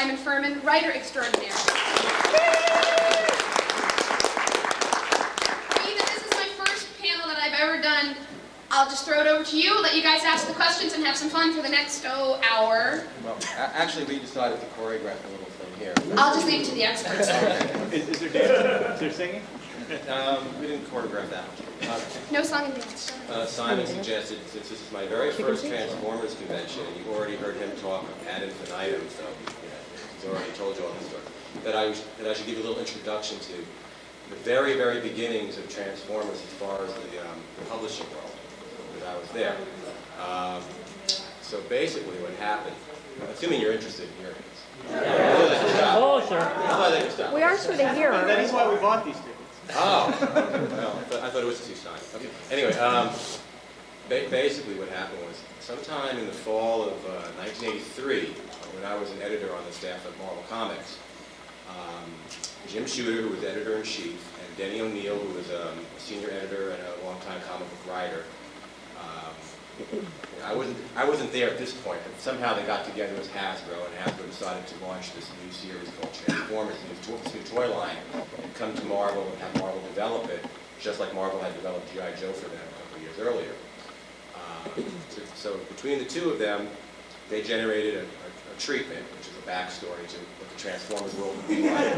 Simon Furman, writer extraordinaire. Being that this is my first panel that I've ever done, I'll just throw it over to you, let you guys ask the questions and have some fun for the next, hour. Well, actually, we decided to choreograph a little thing here. I'll just leave it to the experts. Is there dance? Is there singing? We didn't choreograph that much. No song and dance. Simon suggested, since this is my very first Transformers convention, and you've already heard him talk ad infinitum, so he's already told you all this story, that I should give you a little introduction to the very, very beginnings of Transformers as far as the publishing world, because I was there. So basically what happened, assuming you're interested in hearing this. Oh, sure. We are sort of here. That is why we bought these tickets. Oh, well, I thought it was a two-sign. Okay. Anyway, basically what happened was sometime in the fall of 1983, when I was an editor on the staff at Marvel Comics, Jim Shooter, who was editor-in-chief, and Denny O'Neil, who was a senior editor and a longtime comic book writer, I wasn't there at this point, but somehow they got together as Hasbro, and Hasbro decided to launch this new series called Transformers, this new toy line, and come to Marvel and have Marvel develop it, just like Marvel had developed G.I. Joe for them a couple of years earlier. So between the two of them, they generated a treatment, which is a backstory to what the Transformers world would be like.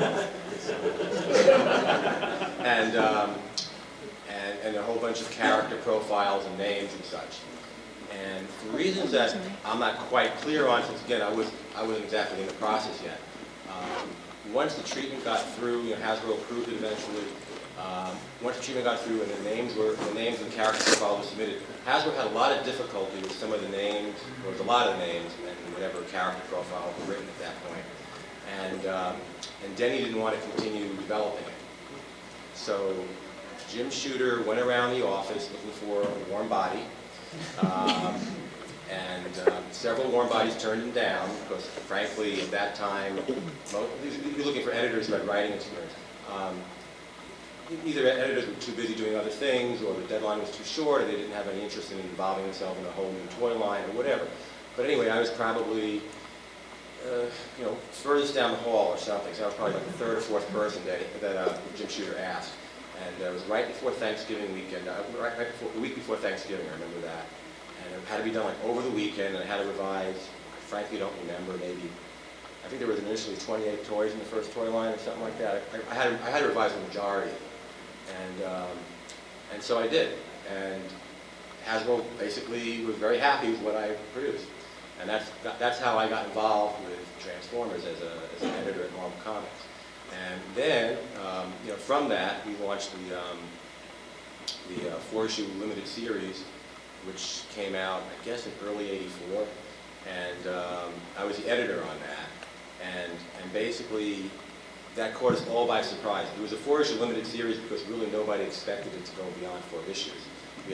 and a whole bunch of character profiles and names and such. And for reasons that I'm not quite clear on, since again I wasn't exactly in the process yet. Once the treatment got through, Hasbro approved it eventually. Once the treatment got through and the names and character profiles were submitted, Hasbro had a lot of difficulty with some of the names. There was a lot of names and whatever character profile were written at that point. And Denny didn't want to continue developing it. So Jim Shooter went around the office looking for a warm body. Several warm bodies turned him down because, frankly, at that time, you're looking for editors who had writing experience. Either editors were too busy doing other things, or the deadline was too short, or they didn't have any interest in involving themselves in a whole new toy line, or whatever. But anyway, I was probably, furthest down the hall or something. So I was probably like the third or fourth person that Jim Shooter asked. And it was right before Thanksgiving weekend, the week before Thanksgiving, I remember that. And it had to be done like over the weekend, and I had to revise, I frankly don't remember, maybe, I think there was initially 28 toys in the first toy line or something like that. I had to revise the majority. And so I did. And Hasbro basically was very happy with what I produced. And that's how I got involved with Transformers as an editor at Marvel Comics. And then, from that, we launched the 4-issue limited series, which came out, I guess, in early '84. And I was the editor on that. And basically, that caught us all by surprise. It was a 4-issue limited series because really nobody expected it to go beyond 4 issues. We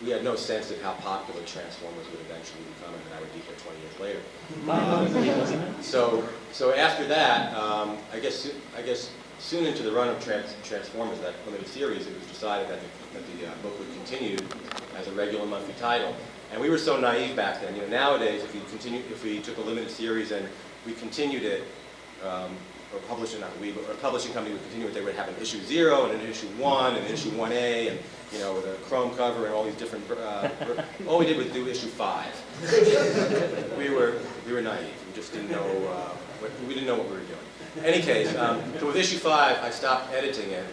had no sense of how popular Transformers would eventually become, and that I would be here 20 years later. So after that, I guess soon into the run of Transformers, that limited series, it was decided that the book would continue as a regular monthly title. And we were so naive back then. Nowadays, if we took a limited series and we continued it, or published it, not we, but a publishing company would continue it, they would have an issue 0 and an issue 1 and an issue 1A, and with a chrome cover and all these different. All we did was do issue 5. We were naive. We just didn't know. We didn't know what we were doing. In any case, so with issue 5, I stopped editing it,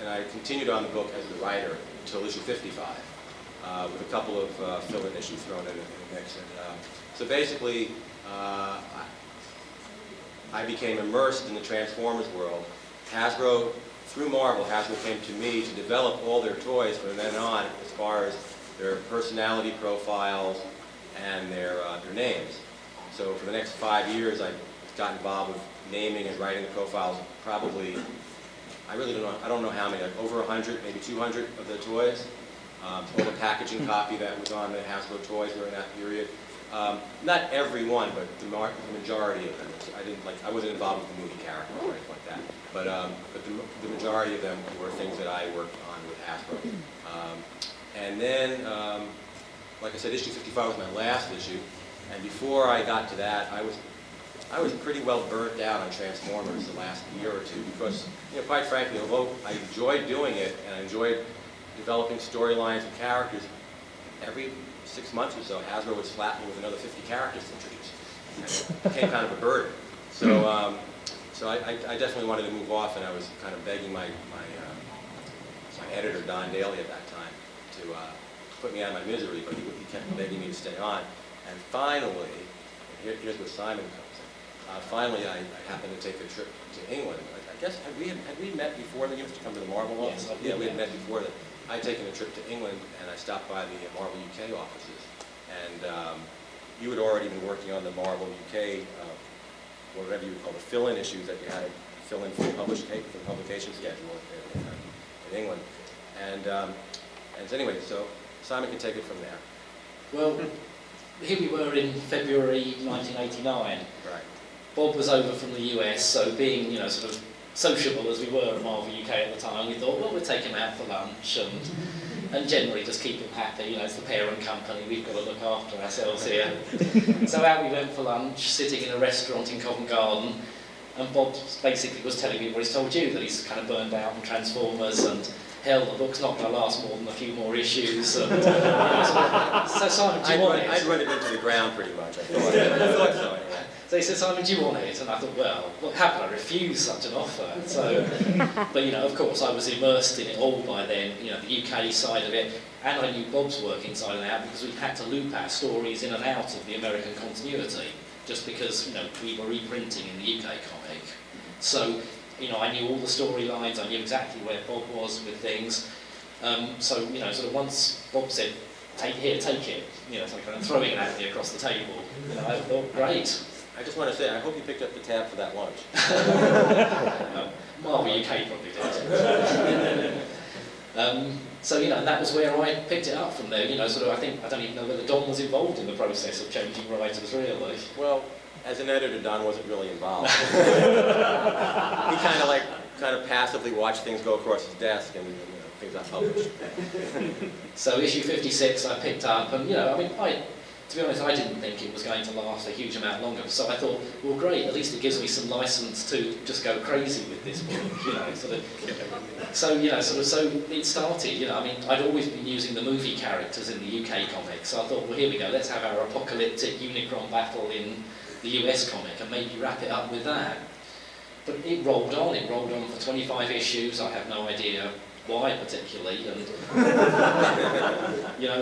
and I continued on the book as the writer until issue 55, with a couple of fill-in issues thrown in the mix. And so basically, I became immersed in the Transformers world. Hasbro, through Marvel, Hasbro came to me to develop all their toys from then on, as far as their personality profiles and their names. So for the next 5 years, I got involved with naming and writing the profiles. Probably, I don't know how many, like over 100, maybe 200 of the toys. All the packaging copy that was on the Hasbro toys during that period. Not every one, but the majority of them. I wasn't involved with the movie characters or anything like that. But the majority of them were things that I worked on with Hasbro. And then, like I said, issue 55 was my last issue. And before I got to that, I was pretty well burnt out on Transformers the last year or two because, quite frankly, although I enjoyed doing it and I enjoyed developing storylines and characters, every 6 months or so, Hasbro would slap me with another 50 characters to introduce. And it became kind of a burden. So, I definitely wanted to move off, and I was kind of begging my editor, Don Daly, at that time, to put me out of my misery, but he kept begging me to stay on. And finally, here's where Simon comes in. Finally, I happened to take a trip to England. I guess, had we met before then? You used to come to the Marvel office? Yes, Yeah, we had met before then. I'd taken a trip to England, and I stopped by the Marvel UK offices. And you had already been working on the Marvel UK, whatever you would call the fill-in issues that you had to fill in for the publication schedule in England. And so anyway, so Simon can take it from there. Well, here we were in February 1989. Right. Bob was over from the US, so being, sort of sociable as we were at Marvel UK at the time, we thought, well, we'll take him out for lunch and generally just keep him happy. It's the parent company, we've got to look after ourselves here. So out we went for lunch, sitting in a restaurant in Covent Garden, and Bob basically was telling me what he's told you, that he's kind of burned out on Transformers, and hell, the book's not going to last more than a few more issues. And, so Simon, do you want it? I'd run it into the ground pretty much, I thought so anyway. So he said, Simon, do you want it? And I thought, well, how can I refuse such an offer? So, but of course, I was immersed in it all by then, the UK side of it, and I knew Bob's work inside and out because we had to loop our stories in and out of the American continuity, just because, we were reprinting in the UK comic. So, I knew all the storylines, I knew exactly where Bob was with things. So, sort of once Bob said, take it, so kind of throwing it at me across the table, I thought, great. I just want to say, I hope you picked up the tab for that lunch. Marvel UK probably did. So, that was where I picked it up from there. I don't even know whether Don was involved in the process of changing writers, really. Well, as an editor, Don wasn't really involved. He kind of passively watched things go across his desk and things got published. So issue 56 I picked up, and to be honest, I didn't think it was going to last a huge amount longer. So I thought, well, great, at least it gives me some license to just go crazy with this book, So it started, I'd always been using the movie characters in the UK comics. So I thought, well, here we go, let's have our apocalyptic Unicron battle in the US comic and maybe wrap it up with that. But it rolled on for 25 issues. I have no idea why particularly, and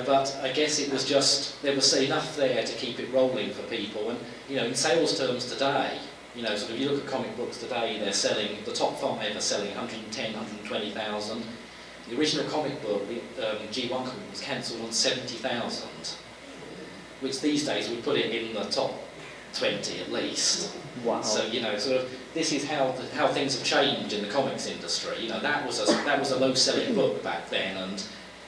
but I guess it was just there was enough there to keep it rolling for people. And in sales terms today, if you look at comic books today, they're selling, the top 5 are selling 110, 120,000. The original comic book, G1 comic, was cancelled on 70,000, which these days would put it in the top 20 at least. Wow. So this is how things have changed in the comics industry. That was a low-selling book back then, and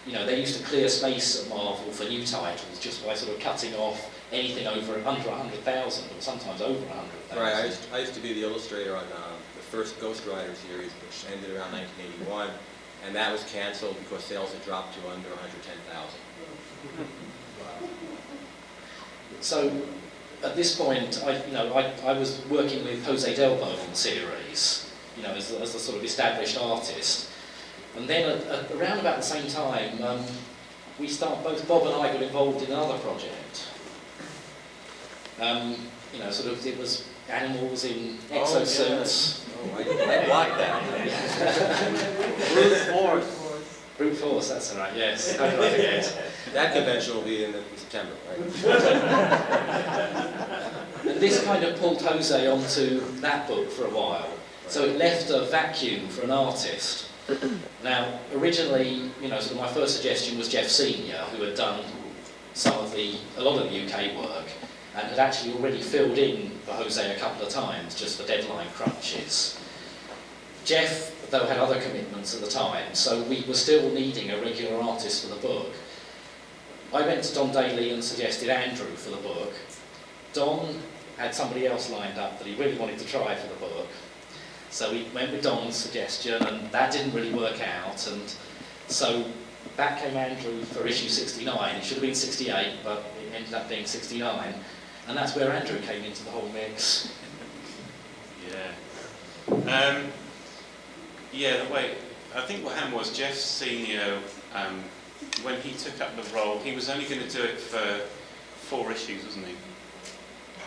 they used to clear space at Marvel for new titles just by cutting off anything under 100,000, or sometimes over 100,000. Right. I used to be the illustrator on the first Ghost Rider series, which ended around 1981, and that was canceled because sales had dropped to under 110,000. So, at this point, I was working with Jose Delbo on the series, as the sort of established artist. And then around about the same time, both Bob and I got involved in another project. It was animals in exosuits. Oh, I like that. Brute Force, that's all right, yes. How could I forget? That convention will be in September, right? And this kind of pulled Jose onto that book for a while. So it left a vacuum for an artist. Now, originally, my first suggestion was Jeff Senior, who had done a lot of the UK work, and had actually already filled in for Jose a couple of times, just for deadline crunches. Jeff, though, had other commitments at the time, so we were still needing a regular artist for the book. I went to Don Daly and suggested Andrew for the book. Don had somebody else lined up that he really wanted to try for the book. So we went with Don's suggestion, and that didn't really work out. And so back came Andrew for issue 69. It should have been 68, but it ended up being 69. And that's where Andrew came into the whole mix. Yeah, I think what happened was Jeff Senior, when he took up the role, he was only going to do it for 4 issues, wasn't he?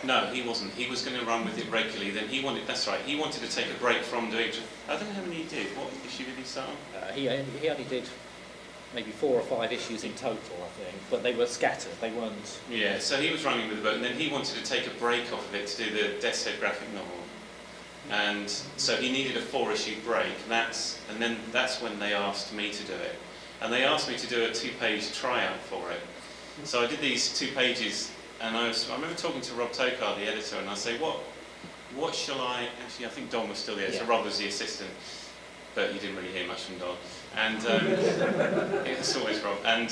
No, he wasn't. He was going to run with it regularly. Then he wanted to take a break from doing it. I don't know how many he did. What issue did he start on? He only did maybe 4 or 5 issues in total, I think, but they were scattered. They weren't. Yeah, so he was running with the book, and then he wanted to take a break off of it to do the Death's Head graphic novel. And so he needed a 4-issue break, and then that's when they asked me to do it. And they asked me to do a 2-page tryout for it. So I did these 2 pages, and I remember talking to Rob Tokar, the editor, and I say, what shall I... Actually, I think Don was still the editor, Rob was the assistant, but you didn't really hear much from Don. And it's always Rob. And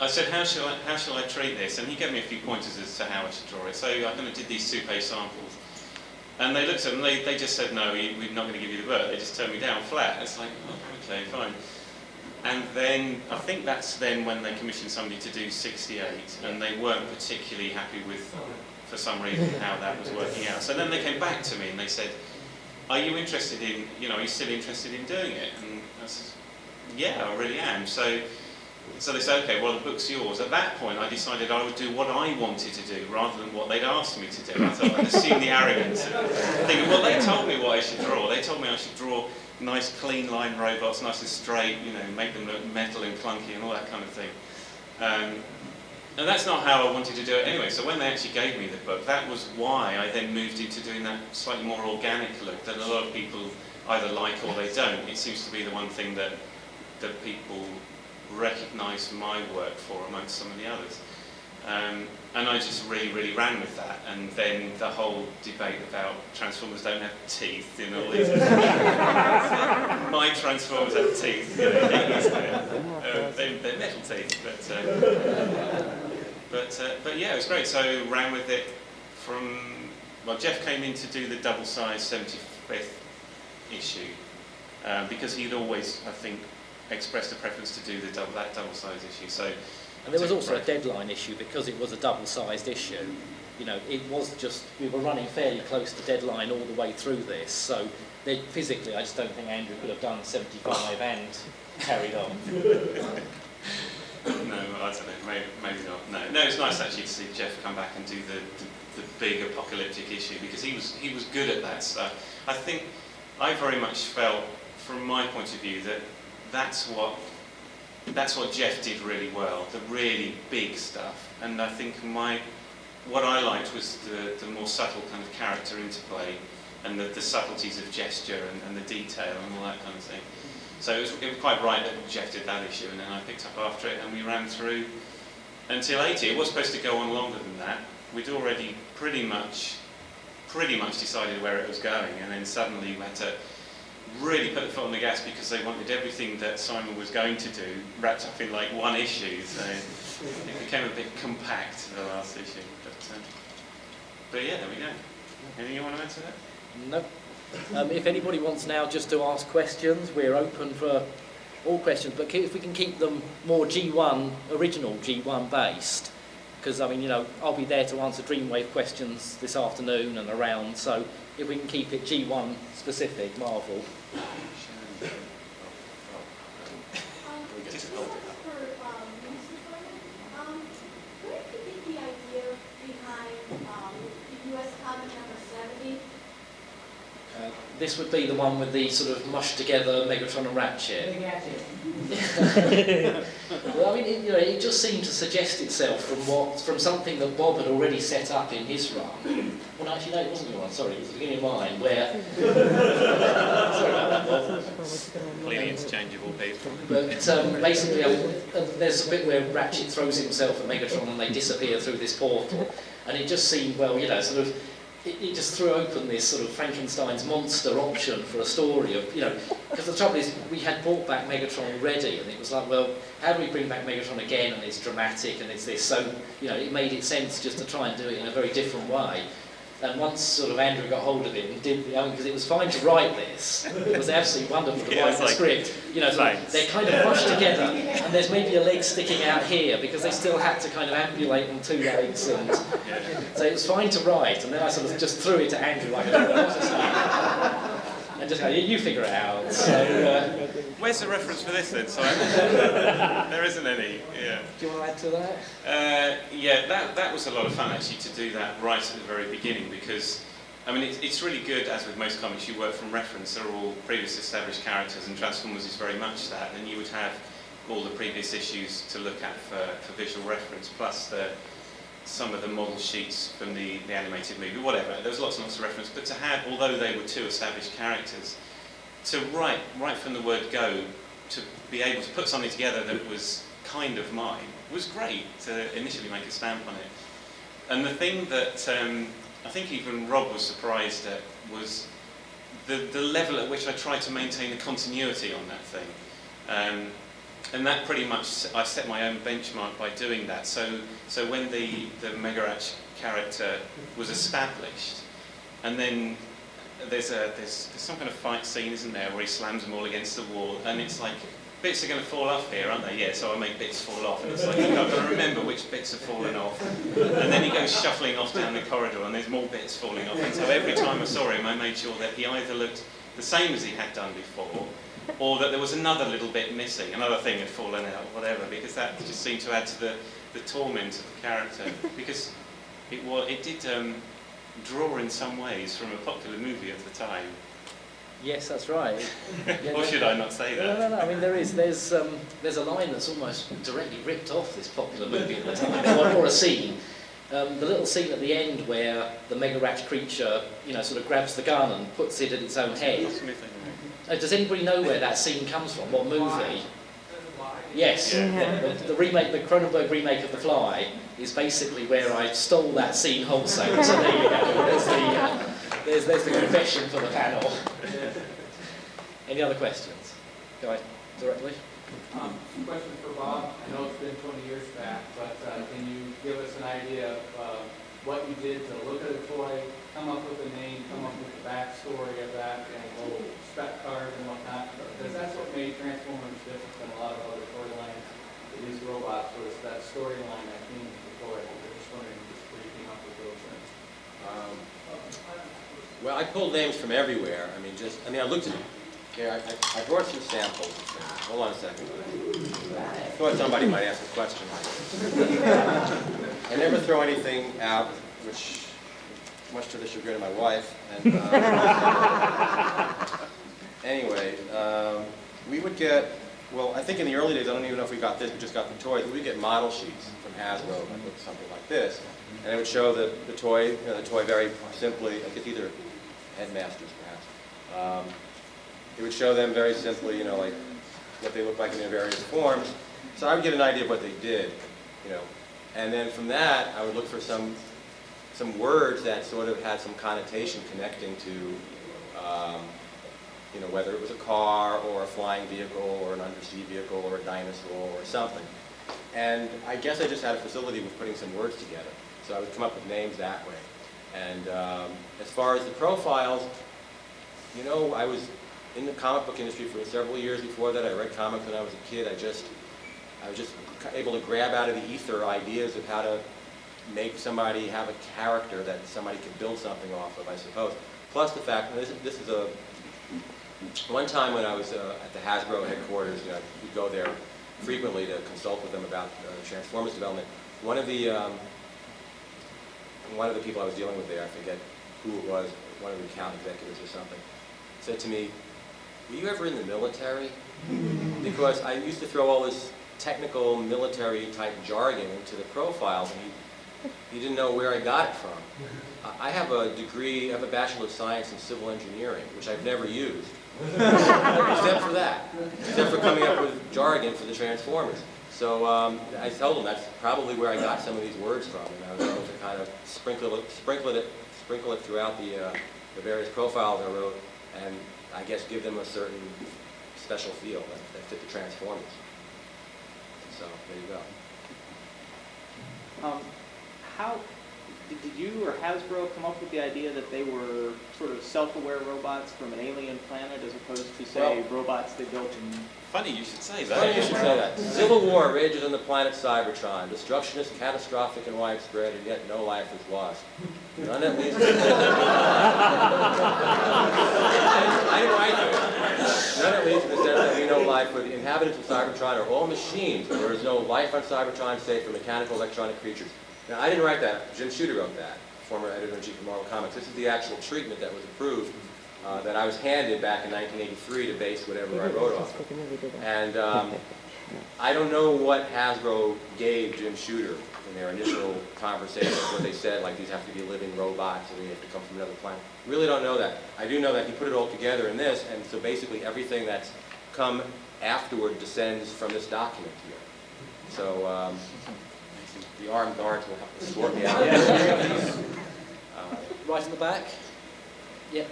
I said, how shall I treat this? And he gave me a few pointers as to how I should draw it. So I kind of did these 2-page samples. And they looked at them, they just said, no, we're not going to give you the book. They just turned me down flat. It's like, oh, okay, fine. And then, I think that's then when they commissioned somebody to do 68, and they weren't particularly happy with, for some reason, how that was working out. So then they came back to me and they said, are you interested in, are you still interested in doing it? And I said, yeah, I really am. So they said, okay, well, the book's yours. At that point, I decided I would do what I wanted to do rather than what they'd asked me to do. I thought I'd assume the arrogance of thinking, well, they told me what I should draw. They told me I should draw nice, clean line robots, nice and straight, make them look metal and clunky and all that kind of thing. And that's not how I wanted to do it anyway. So when they actually gave me the book, that was why I then moved into doing that slightly more organic look that a lot of people either like or they don't. It seems to be the one thing that people recognise my work for amongst some of the others. And I just really, really ran with that. And then the whole debate about Transformers don't have teeth and all this. My Transformers have teeth. They're metal teeth. But yeah, it was great. So ran with it from... Well, Jeff came in to do the double-sized 75th issue because he'd always, I think, expressed a preference to do that double-sized issue. So, and there was also a deadline issue because it was a double-sized issue. It was just, we were running fairly close to deadline all the way through this. So physically, I just don't think Andrew could have done 75 and carried on. No, I don't know, maybe not. No, it's nice actually to see Jeff come back and do the big apocalyptic issue because he was good at that stuff. I think I very much felt, from my point of view, that that's what Jeff did really well, the really big stuff. And I think what I liked was the more subtle kind of character interplay and the subtleties of gesture and the detail and all that kind of thing. So it was quite right that Jeff did that issue, and then I picked up after it, and we ran through until 80. It was supposed to go on longer than that. We'd already pretty much decided where it was going, and then suddenly we had to really put the foot on the gas because they wanted everything that Simon was going to do wrapped up in like one issue. So it became a bit compact, the last issue. But yeah, there we go. Anything you want to add to that? No. If anybody wants now just to ask questions, we're open for all questions, but if we can keep them more G1, original G1 based, because I'll be there to answer Dreamwave questions this afternoon and around, so if we can keep it G1 specific, Marvel. Where did you get the idea behind the US comic number 70? This would be the one with the sort of mushed together Megatron and Ratchet. Well, it just seemed to suggest itself from something that Bob had already set up in his run. Well, actually, no, it wasn't your one. Sorry, it was the beginning of mine. Where sorry about that, Bob. Completely interchangeable people. But basically, there's a bit where Ratchet throws himself at Megatron and they disappear through this portal, and it just seemed, well, sort of. It just threw open this sort of Frankenstein's monster option for a story of, because the trouble is we had brought back Megatron already, and it was like, well, how do we bring back Megatron again, and it's dramatic, and it's this, so, it made it sense just to try and do it in a very different way. And once sort of Andrew got hold of it and did, because it was fine to write this, it was absolutely wonderful to write the script. They're kind of mushed together, and there's maybe a leg sticking out here because they still had to kind of ambulate on 2 legs, and so it was fine to write. And then I sort of just threw it to Andrew like, I don't know what to say. and just go, you figure it out. So, Where's the reference for this then, Simon? There isn't any, yeah. do you want to add to that? Yeah, that was a lot of fun actually to do that right at the very beginning, because I mean it's really good, as with most comics, you work from reference. They're all previous established characters, and Transformers is very much that, and you would have all the previous issues to look at for visual reference, plus some of the model sheets from the animated movie, whatever. There was lots and lots of reference, but to have, although they were two established characters, to right from the word go, to be able to put something together that was kind of mine, was great to initially make a stamp on it. And the thing that I think even Rob was surprised at was the level at which I tried to maintain the continuity on that thing. And that pretty much, I set my own benchmark by doing that. So when the Megarach character was established, and then there's some kind of fight scene, isn't there, where he slams them all against the wall, and it's like, bits are going to fall off here, aren't they? Yeah, so I make bits fall off, and it's like, I've got to remember which bits have fallen off. And then he goes shuffling off down the corridor, and there's more bits falling off. And so every time I saw him, I made sure that he either looked the same as he had done before, or that there was another little bit missing, another thing had fallen out, whatever, because that just seemed to add to the torment of the character. Because it did draw in some ways from a popular movie of the time. Yes, that's right. Yeah, Or should I not say that? No. I mean, there's a line that's almost directly ripped off this popular movie at the time, or a scene. The little scene at the end where the Megarach creature, sort of grabs the gun and puts it at its own head. Does anybody know where that scene comes from? What movie? Yes, Yeah. the remake, the Cronenberg remake of The Fly, is basically where I stole that scene wholesale. So there you go. There's the confession for the panel. Any other questions? Go ahead, directly. Question for Bob. I know it's been 20 years back, but can you give us an idea of what you did to look at a toy, come up with a name, come up with the backstory of that, and little spec cards and whatnot? Because that's what made Transformers different than a lot of other toy lines. These robots was that storyline that came with the toy. I'm just wondering where you came up with those things. Well, I pulled names from everywhere. I looked at it. Okay, I brought some samples. Hold on a second. I thought somebody might ask a question. I never throw anything out, which, much to the chagrin of my wife. And anyway, we would get, well, I think in the early days, I don't even know if we got this, we just got the toys, but we'd get model sheets from Hasbro, like with something like this. And it would show the toy very simply, like it's either Headmasters perhaps. It would show them very simply, like what they look like in their various forms. So I would get an idea of what they did, and then from that I would look for some words that sort of had some connotation connecting to, whether it was a car or a flying vehicle or an undersea vehicle or a dinosaur or something. And I guess I just had a facility with putting some words together. So I would come up with names that way. And as far as the profiles, I was in the comic book industry for several years before that. I read comics when I was a kid. I was just able to grab out of the ether ideas of how to make somebody have a character that somebody could build something off of, I suppose. Plus the fact, and this is one time when I was at the Hasbro headquarters, we'd go there frequently to consult with them about Transformers development. One of the people I was dealing with there, I forget who it was, one of the account executives or something, said to me, "Were you ever in the military?" Because I used to throw all this technical military type jargon into the profiles, and he didn't know where I got it from. I have a degree, I have a Bachelor of Science in Civil Engineering, which I've never used, except for that, except for coming up with jargon for the Transformers. So I told him that's probably where I got some of these words from, and I was able to kind of sprinkle it throughout the various profiles I wrote, and I guess give them a certain special feel that fit the Transformers. So there you go. How did you or Hasbro come up with the idea that they were sort of self-aware robots from an alien planet, as opposed to, say, robots they built in? Funny you should say that. Funny you should say that. Civil war rages on the planet Cybertron. Destruction is catastrophic and widespread, and yet no life is lost. None at least. I implied for the inhabitants of Cybertron are all machines. There is no life on Cybertron save for mechanical electronic creatures. Now, I didn't write that. Jim Shooter wrote that, former editor-in-chief of Marvel Comics. This is the actual treatment that was approved that I was handed back in 1983 to base whatever I wrote off of. And I don't know what Hasbro gave Jim Shooter in their initial conversations, what they said, like these have to be living robots and they have to come from another planet. Really don't know that. I do know that he put it all together in this, and so basically everything that's come afterward descends from this document here. So the armed guards will have to sort me out. Right in the back. Yeah.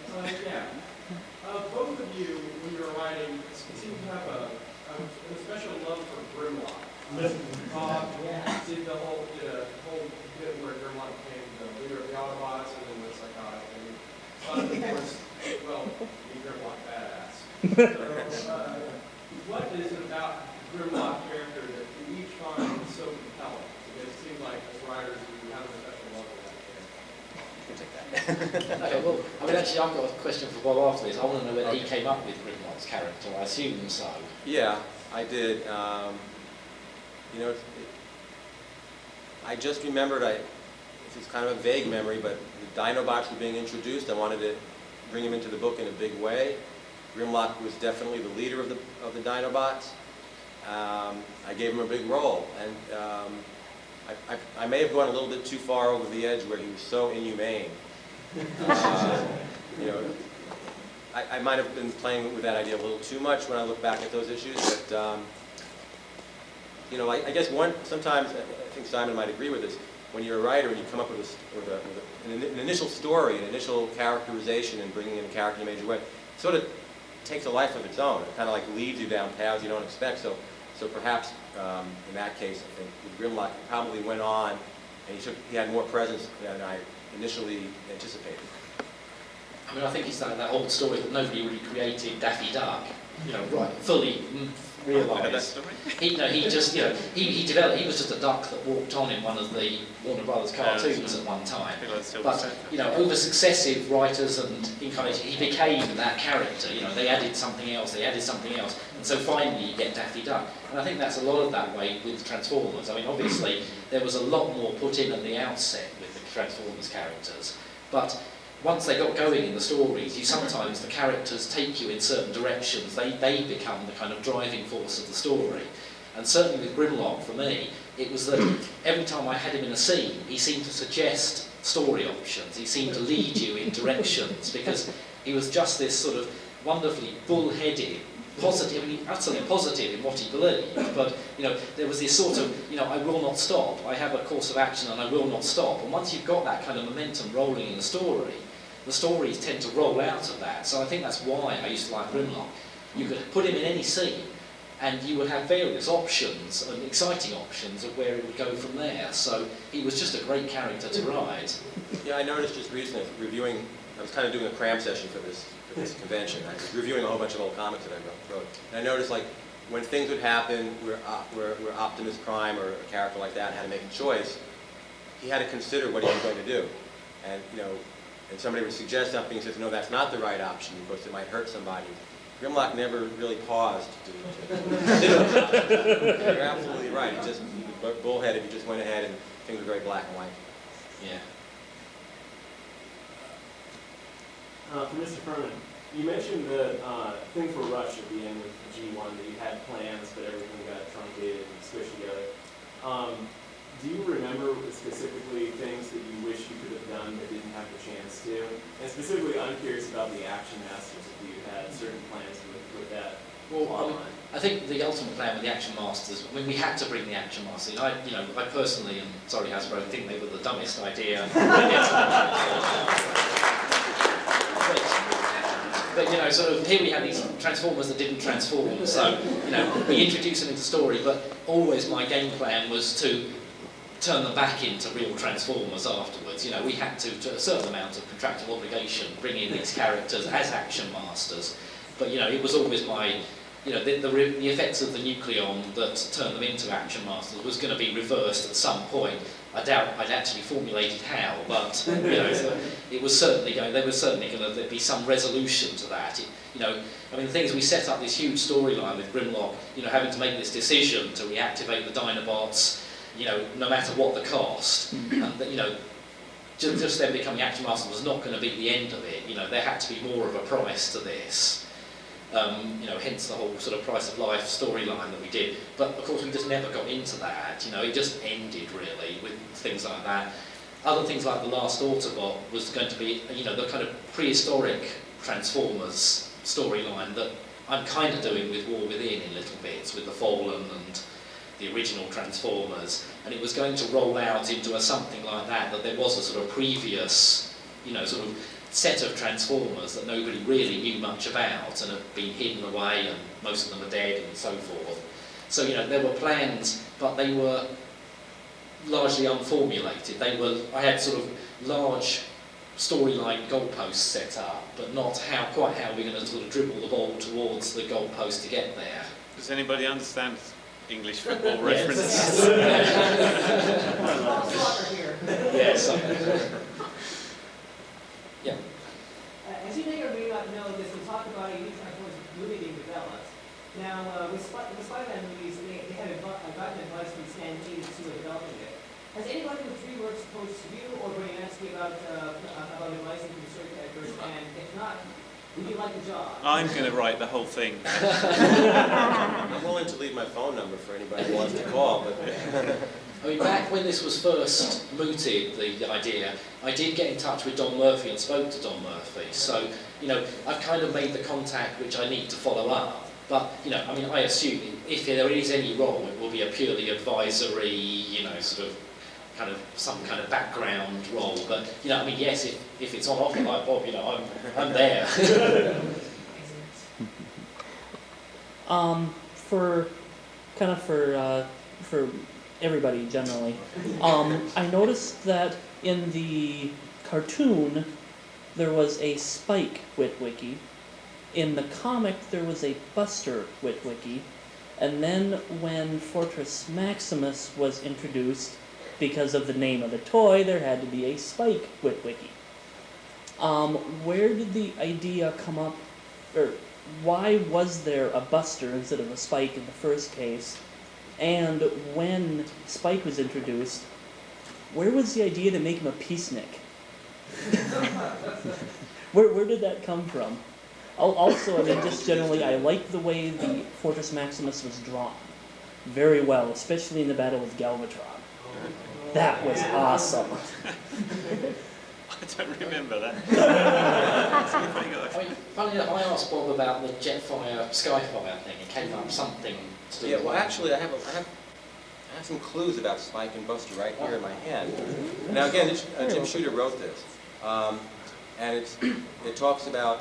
Both of you, when you were writing, seem to have a special love for Grimlock. Did the whole bit where Grimlock became the leader of the Autobots and then the psychotic. And of course, well, the Grimlock badass. So, what is it about the Grimlock character that you each find so compelling? Because it seems like as writers, you have a special love for that character. Okay, well, I mean, actually, I've got a question for Bob after this. I want to know whether he came up with Grimlock's character. I assume so. Yeah, I did. You know, I just remembered, it's kind of a vague memory, but the Dinobots were being introduced. I wanted to bring him into the book in a big way. Grimlock was definitely the leader of the Dinobots. I gave him a big role, and I may have gone a little bit too far over the edge where he was so inhumane. You know, I might have been playing with that idea a little too much when I look back at those issues, but you know, I guess sometimes, I think Simon might agree with this, when you're a writer and you come up with an initial story, an initial characterization and bringing in a character in a major way, it sort of takes a life of its own. It kind of like leads you down paths you don't expect. So perhaps in that case, I think with Grimlock, he probably went on and he had more presence than I initially anticipated. I mean, I think it's that whole story that nobody really created Daffy Duck, you know, right, fully realised. He just, you know, he developed. He was just a duck that walked on in one of the Warner Brothers cartoons at one time. But you know, over successive writers and incarnations, he became that character. You know, they added something else, and so finally you get Daffy Duck. And I think that's a lot of that way with Transformers. I mean, obviously there was a lot more put in at the outset with the Transformers characters, but once they got going in the stories, sometimes the characters take you in certain directions. They become the kind of driving force of the story. And certainly with Grimlock, for me, it was that every time I had him in a scene, he seemed to suggest story options. He seemed to lead you in directions, because he was just this sort of wonderfully bull-headed, positive, I mean, utterly positive in what he believed, but you know, there was this sort of, you know, I will not stop. I have a course of action and I will not stop. And once you've got that kind of momentum rolling in the stories tend to roll out of that. So I think that's why I used to like Grimlock. You could put him in any scene, and you would have various options, and exciting options, of where it would go from there. So he was just a great character to write. Yeah, I noticed just recently, reviewing, I was kind of doing a cram session for this convention. I was reviewing a whole bunch of old comics that I wrote. And I noticed, like, when things would happen where Optimus Prime or a character like that had to make a choice, he had to consider what he was going to do. And, you know, and somebody would suggest something and says, no, that's not the right option because it might hurt somebody. Grimlock never really paused to consider the options. You're absolutely right. He was bullheaded. He just went ahead and things were very black and white. Yeah. For Mr. Furman, you mentioned the things were rushed at the end with G1, that you had plans, but everything got truncated and squished together. Do you remember specifically things that you wish you could have done but didn't have the chance to? And specifically, I'm curious about the Action Masters, if you had certain plans with that. Well, I think the ultimate plan with the Action Masters, I mean, we had to bring the Action Masters in. I personally, and sorry Hasbro, think they were the dumbest idea. But you know, sort of, here we had these Transformers that didn't transform, so, you know, we introduced them into the story, but always my game plan was to turn them back into real Transformers afterwards. You know, we had to a certain amount of contractual obligation, bring in these characters as Action Masters. But, you know, it was always my you know, the effects of the nucleon that turned them into Action Masters was going to be reversed at some point. I doubt I'd actually formulated how, but you know, it was certainly going. There was certainly going to be some resolution to that. You know, I mean, the thing is, we set up this huge storyline with Grimlock, you know, having to make this decision to reactivate the Dinobots, you know, no matter what the cost, and that, you know, just them becoming Action Masters was not going to be the end of it. You know, there had to be more of a price to this. You know, hence the whole sort of price of life storyline that we did. But of course, we just never got into that. You know, it just ended really with things like that. Other things like the Last Autobot was going to be, you know, the kind of prehistoric Transformers storyline that I'm kind of doing with War Within in little bits, with the Fallen and the original Transformers, and it was going to roll out into something like that. That there was a sort of previous, you know, sort of set of Transformers that nobody really knew much about and had been hidden away, and most of them are dead and so forth. So, you know, there were plans, but they were largely unformulated. I had sort of large storyline goalposts set up, but not quite how we're going to sort of dribble the ball towards the goalpost to get there. Does anybody understand English football references? Yes. Yeah. As you may or may not know, there's been talk about a new Transformers movie being developed. Now, with Spider-Man movies, they have gotten advice from Stan Lee to developing it. Has anybody with DreamWorks approached you or Budiansky about advising from certain characters? And if not, would you like the job? I'm going to write the whole thing. I'm willing to leave my phone number for anybody who wants to call, but I mean, back when this was first mooted, the idea, I did get in touch with Don Murphy and spoke to Don Murphy. So, you know, I've kind of made the contact which I need to follow up. But, you know, I mean, I assume if there is any role, it will be a purely advisory, you know, sort of, kind of, some kind of background role. But, you know, I mean, yes, if it's on offer like Bob, you know, I'm there. For everybody generally, I noticed that in the cartoon there was a Spike Witwicky. In the comic there was a Buster Witwicky, and then when Fortress Maximus was introduced, because of the name of the toy, there had to be a Spike Witwicky. Where did the idea come up, or why was there a Buster instead of a Spike in the first case? And when Spike was introduced, where was the idea to make him a peacenik? Where did that come from? Also, I mean, just generally, I like the way the Fortress Maximus was drawn very well, especially in the battle with Galvatron. That was awesome. I don't remember that. I mean, funny enough, I asked Bob about the Jetfire, Skyfire thing. It came up something to do yeah. with Well, that. actually, I have some clues about Spike and Buster right here in my hand. Now, again, Jim Shooter wrote this, and it talks about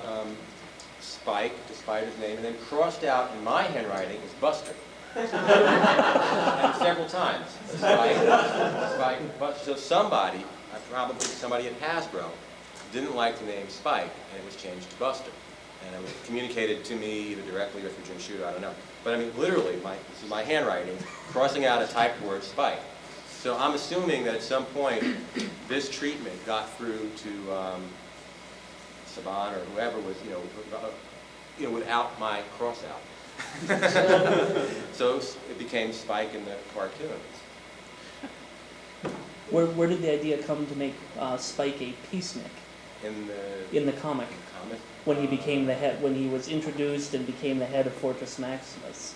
Spike, despite his name, and then crossed out in my handwriting is Buster. And several times. Spike, Buster. So somebody, probably somebody at Hasbro, didn't like the name Spike, and it was changed to Buster. And it was communicated to me either directly or through Jim Shooter, I don't know. But I mean, literally, this is my handwriting, crossing out a typed word, Spike. So I'm assuming that at some point, this treatment got through to Saban or whoever was, you know, without my cross out. So it became Spike in the cartoon. Where did the idea come to make Spike a peacenik? In the comic. When he became the head, when he was introduced and became the head of Fortress Maximus.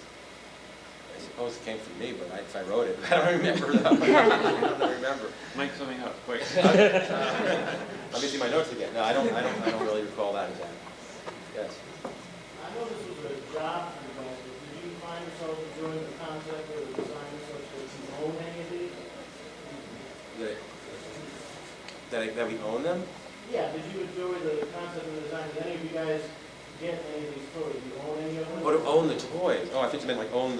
I suppose it came from me, but if I wrote it, I don't remember though. I don't remember. Make something up quick. Let me see my notes again. No, I don't really recall that exactly. Yes. I know this was a job for you guys, but did you find yourself enjoying the concept or the design such that you own any of these? That we own them? Yeah, did you enjoy the concept and the design? Did any of you guys get any of these toys? Do you own any of them? Or to own the toys? Oh, I think you meant like own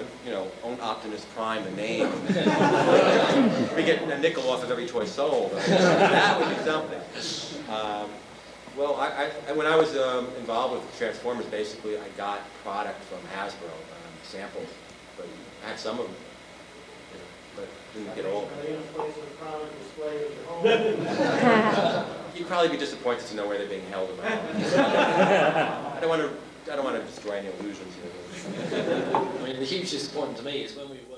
own Optimus Prime, the name. We get a nickel off of every toy sold. That would be something. Well, when I was involved with Transformers, basically I got product from Hasbro, samples, but I had some of them, but didn't get all of Are them. they in a place of prominent display at your home? You'd probably be disappointed to know where they're being held. I don't want to destroy any illusions here. I mean, the huge disappointment to me is when we were